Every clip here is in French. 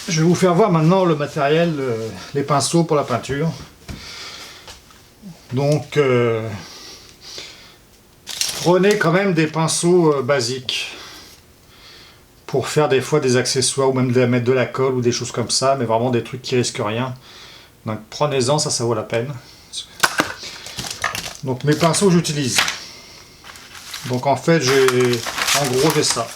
Je vais vous faire voir maintenant le matériel, les pinceaux pour la peinture. Donc, prenez quand même des pinceaux basiques pour faire des fois des accessoires ou même mettre de la colle ou des choses comme ça, mais vraiment des trucs qui risquent rien. Donc prenez-en, ça vaut la peine. Donc mes pinceaux j'utilise. Donc en fait en gros j'ai ça.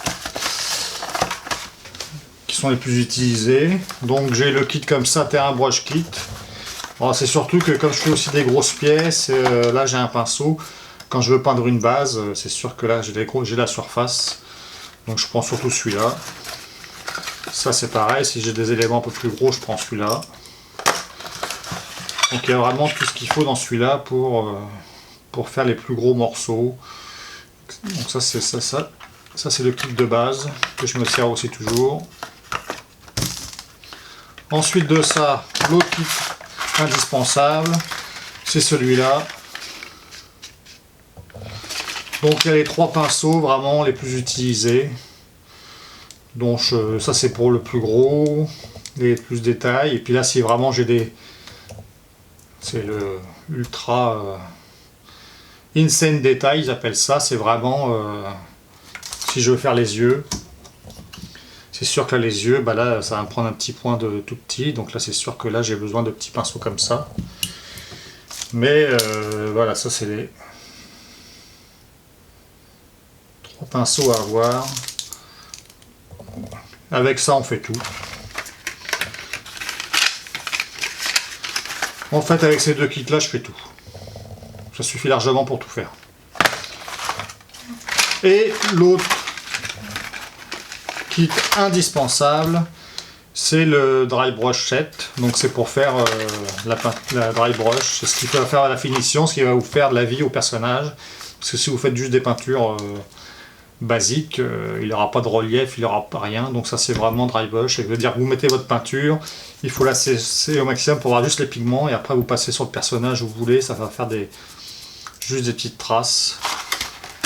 Qui sont les plus utilisés. Donc j'ai le kit comme ça, terrain brush kit. Alors c'est surtout que comme je fais aussi des grosses pièces, là j'ai un pinceau. Quand je veux peindre une base, c'est sûr que là j'ai la surface. Donc je prends surtout celui-là. Ça c'est pareil, si j'ai des éléments un peu plus gros, je prends celui-là. Donc il y a vraiment tout ce qu'il faut dans celui-là pour faire les plus gros morceaux. Donc ça c'est ça c'est le kit de base que je me sers aussi toujours. Ensuite de ça, l'autre kit indispensable, c'est celui-là. Donc il y a les 3 pinceaux vraiment les plus utilisés. Donc ça c'est pour le plus gros, les plus détails. Et puis là si vraiment j'ai des... C'est le ultra insane détail, ils appellent ça. C'est vraiment si je veux faire les yeux. C'est sûr que là les yeux, bah là ça va me prendre un petit point de tout petit. Donc là c'est sûr que là j'ai besoin de petits pinceaux comme ça. Mais voilà, ça c'est les 3 pinceaux à avoir. Avec ça on fait tout. En fait avec ces 2 kits là je fais tout. Ça suffit largement pour tout faire. Et l'autre kit indispensable, c'est le dry brush set. Donc c'est pour faire la dry brush. C'est ce qui va faire la finition, ce qui va vous faire de la vie au personnage. Parce que si vous faites juste des peintures basiques, il n'y aura pas de relief, il n'y aura pas rien. Donc ça c'est vraiment dry brush. Ça veut dire que vous mettez votre peinture, il faut la sécher au maximum pour avoir juste les pigments. Et après vous passez sur le personnage où vous voulez, ça va faire juste des petites traces.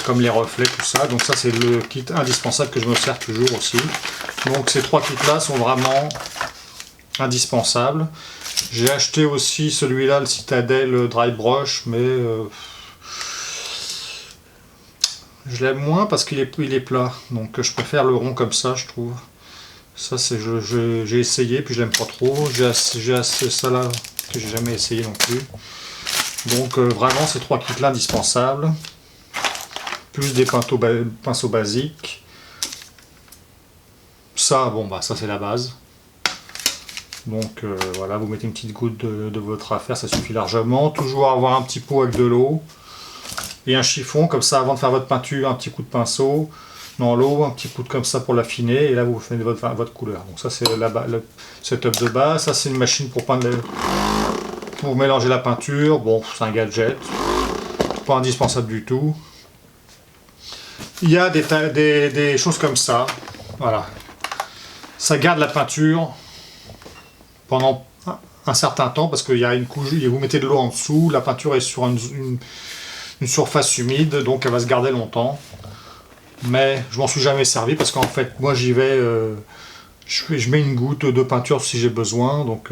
Comme les reflets, tout ça. Donc ça c'est le kit indispensable que je me sers toujours aussi. Donc ces 3 kits là sont vraiment indispensables. J'ai acheté aussi celui-là, le Citadel Dry Brush, mais je l'aime moins parce qu'il est plat. Donc je préfère le rond comme ça, je trouve. Ça c'est j'ai essayé, puis je l'aime pas trop. J'ai assez ça là que j'ai jamais essayé non plus. Donc vraiment ces 3 kits là indispensables. Plus des pinceaux basiques. Ça, bon bah ça c'est la base. Donc voilà, vous mettez une petite goutte de votre affaire, ça suffit largement. Toujours avoir un petit pot avec de l'eau et un chiffon, comme ça avant de faire votre peinture, un petit coup de pinceau dans l'eau, un petit coup de comme ça pour l'affiner, et là vous faites votre couleur. Donc ça c'est le setup de base. Ça c'est une machine pour peindre pour mélanger la peinture. Bon, c'est un gadget, pas indispensable du tout. Il y a des choses comme ça, voilà. Ça garde la peinture pendant un certain temps parce qu'il y a une couche, vous mettez de l'eau en dessous, la peinture est sur une surface humide, donc elle va se garder longtemps. Mais je m'en suis jamais servi parce qu'en fait, moi j'y vais, je mets une goutte de peinture si j'ai besoin, donc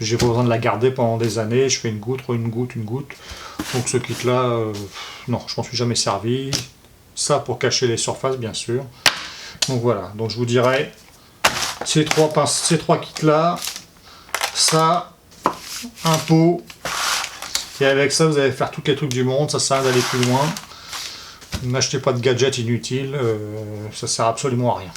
j'ai pas besoin de la garder pendant des années, je fais une goutte. Donc ce kit là, non, je m'en suis jamais servi. Ça pour cacher les surfaces bien sûr. Donc voilà, donc je vous dirais ces 3 kits là, ça, un pot, et avec ça vous allez faire tous les trucs du monde. Ça sert à d'aller plus loin. N'achetez pas de gadgets inutiles, ça sert absolument à rien.